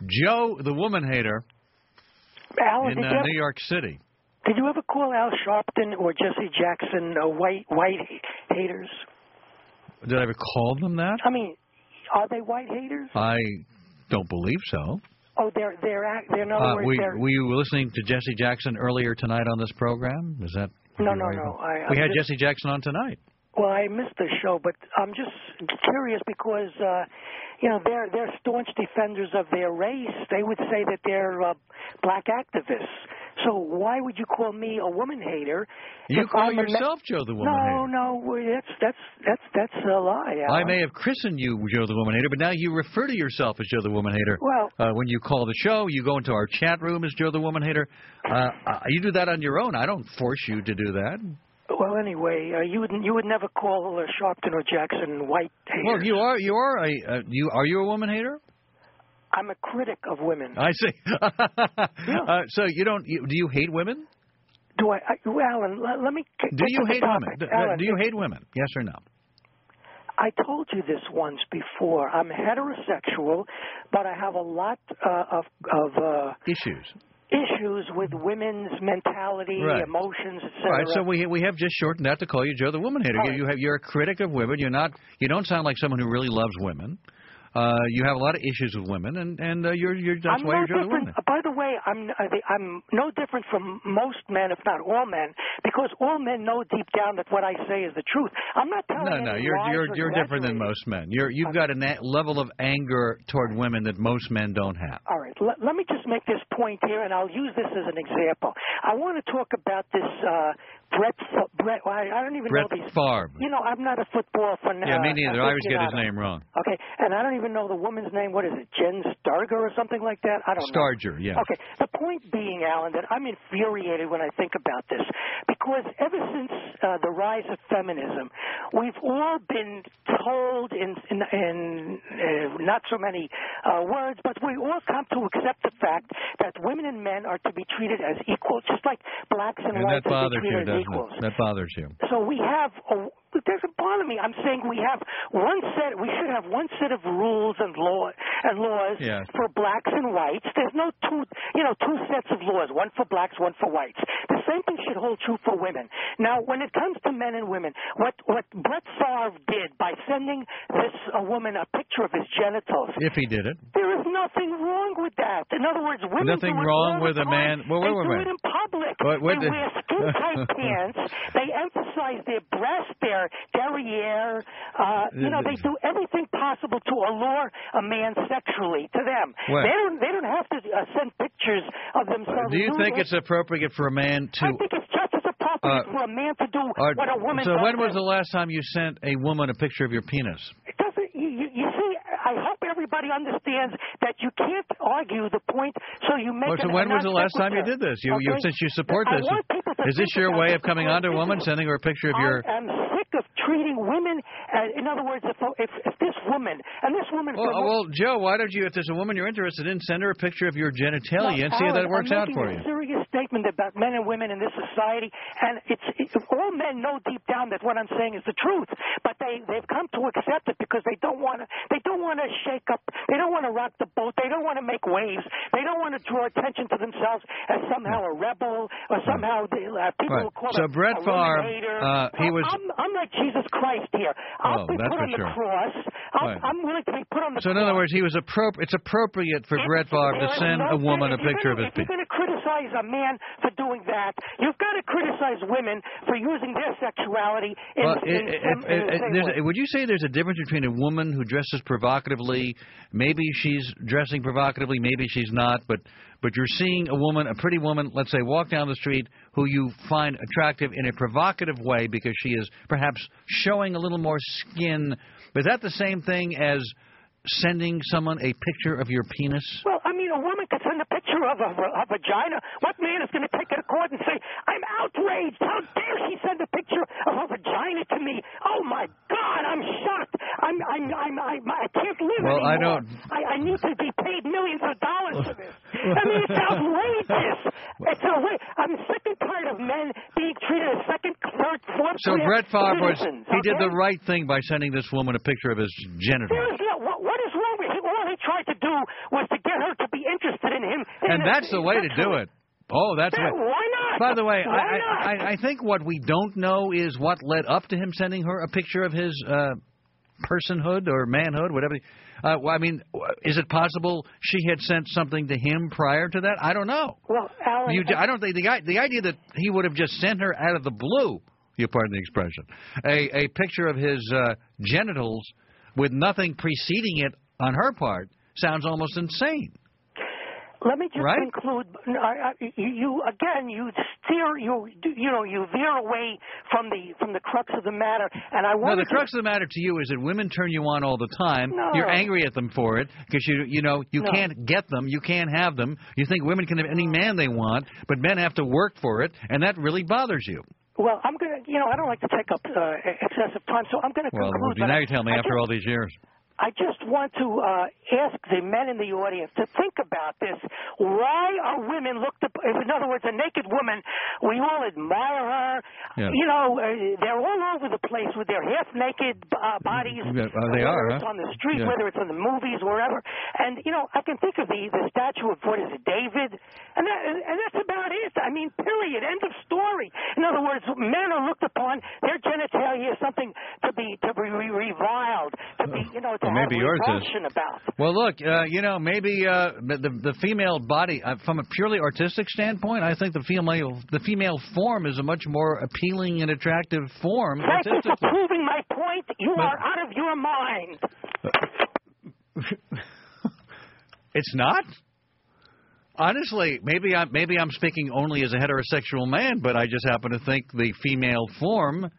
Joe, the woman hater, Alan, in New York City. Did you ever call Al Sharpton or Jesse Jackson white haters? Did I ever call them that? I mean, are they white haters? I don't believe so. Oh, they're in other words, were you listening to Jesse Jackson earlier tonight on this program? Is that? No. We had Jesse Jackson on tonight. Well, I missed the show, but I'm just curious because, they're staunch defenders of their race. They would say that they're black activists. So why would you call me a woman hater? You call yourself Joe the woman hater. No, that's a lie, Alan. I may have christened you Joe the woman hater, but now you refer to yourself as Joe the woman hater. Well, when you call the show, you go into our chat room as Joe the woman hater. You do that on your own. I don't force you to do that. Well, anyway, you would never call Sharpton or Jackson white haters. Well, are you a woman hater? I'm a critic of women. I see. Yeah. So do you hate women? Do I Alan, let me. Do you hate women? Alan, do you hate women? Yes or no? I told you this once before. I'm heterosexual, but I have a lot of issues with women's mentality, emotions, etc. Right. So we have just shortened that to call you Joe the woman hater. Right. You're a critic of women. You don't sound like someone who really loves women. You have a lot of issues with women, and that's why you're Joe the woman. By the way, I'm no different from most men, if not all men, because all men know deep down that what I say is the truth. I'm not telling No, you're different than most men. You've got a level of anger toward women that most men don't have. All right, let me just make this point here, and I'll use this as an example. I want to talk about this Brett. I don't even know these. Favre. I'm not a football fan. Yeah, me neither. I always get his name wrong. Okay, and I don't even know the woman's name. What is it, Jen Starger or something like that? I don't know. Starger, yeah. Okay, the point being, Alan, that I'm infuriated when I think about this, because ever since the rise of feminism, we've all been told in not so many words, but we all come to accept the fact that women and men are to be treated as equals, just like blacks and whites are to be treated as equals. That bothers you. So we have. It doesn't bother me. I'm saying we should have one set of rules and laws for blacks and whites. There's no two sets of laws, one for blacks, one for whites. The same thing should hold true for women. Now, when it comes to men and women, what Brett Favre did by sending this woman a picture of his genitals. If he did it. There is nothing wrong with that. In other words, women nothing wrong with a man. They do it in public. They wear skin-tight pants. They emphasize their breasts, their derriere. They do everything possible to allure a man sexually to them. They don't have to send pictures of themselves. Do you think it's appropriate for a man to? I think it's just as appropriate for a man to do what a woman does. So when was the last time you sent a woman a picture of your penis? It doesn't. You see, I hope everybody understands that you can't argue the point. So you make. So when was the last time you did this? Since you support this, is this your way of coming on to a woman, sending her a picture of your? I'm sick of treating women. In other words, if this woman and this woman. Well, Joe, why don't you, if there's a woman you're interested in, send her a picture of your genitalia and see how that works out for you? I'm making a serious statement about men and women in this society, and all men know deep down that what I'm saying is the truth, but they've come to accept it because they don't want to shake up, they don't want to rock the boat, they don't want to make waves, they don't want to draw attention to themselves as somehow a rebel or somehow people will call so Brett Favre, he was. I'm like Jesus Christ here. I'll be put on the cross. I'm willing to be put on the cross. So in other words, it's appropriate for Brett Favre to send a woman a picture of his penis. If you're going to criticize a man for doing that, you've got to criticize women for using their sexuality in the same way. Would you say there's a difference between a woman who dresses provocatively, maybe she's dressing provocatively, maybe she's not, but you're seeing a woman, a pretty woman, let's say, walk down the street who you find attractive in a provocative way because she is perhaps showing a little more skin. Is that the same thing as sending someone a picture of your penis? Well, I mean, a woman could send a picture of a vagina. What man is going to take it to court and say, I'm outraged. How dare she send a picture of a vagina to me? Oh, my God, I'm shocked. I can't live anymore. I need to be paid millions of dollars for this. I mean, it's outrageous. I'm sick and tired of men being treated as second, third, fourth. So Brett Favre, he did the right thing by sending this woman a picture of his genitals. What is wrong with him? All he tried to do was to get her to be interested in him. And that's the way to do it. Oh, that's Yeah, what. why not? By the way, Why not? I think what we don't know is what led up to him sending her a picture of his personhood or manhood, whatever. I mean, is it possible she had sent something to him prior to that? I don't know. Well, Alan, I don't think the idea that he would have just sent her out of the blue, you pardon the expression, a picture of his genitals with nothing preceding it on her part sounds almost insane. let me just Right? conclude. You veer away from the crux of the matter, and I No, want the crux of the matter to you is that women turn you on all the time. No. You're angry at them for it because you No. can't get them, you can't have them. You think women can have any man they want, but men have to work for it, and that really bothers you. Well, I'm going to, I don't like to take up excessive time, so I'm going to Well, conclude. now but you tell me after all these years. I just want to ask the men in the audience to think about this. Why are women looked up? In other words, a naked woman, we all admire her. Yeah. They're all over the place with their half-naked bodies. Yeah, they whether are, it's huh? on the street, Yeah. whether it's in the movies, wherever. And, I can think of the statue of, what is it, David? And that's about it. I mean, period. End of story. In other words, men are looked upon, their genitalia is something to be reviled, to be, to Well, have maybe yours is. revulsion about. Well, look, maybe the female body, from a purely artistic standpoint, I think the female form is a much more appealing and attractive form. Thank you for artistically. proving my point. You are out of your mind. It's not. Honestly, maybe I'm speaking only as a heterosexual man, but I just happen to think the female form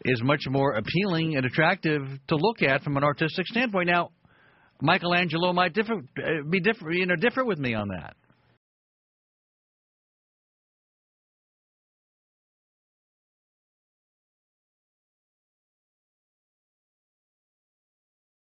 is much more appealing and attractive to look at from an artistic standpoint. Now, Michelangelo might differ with me on that.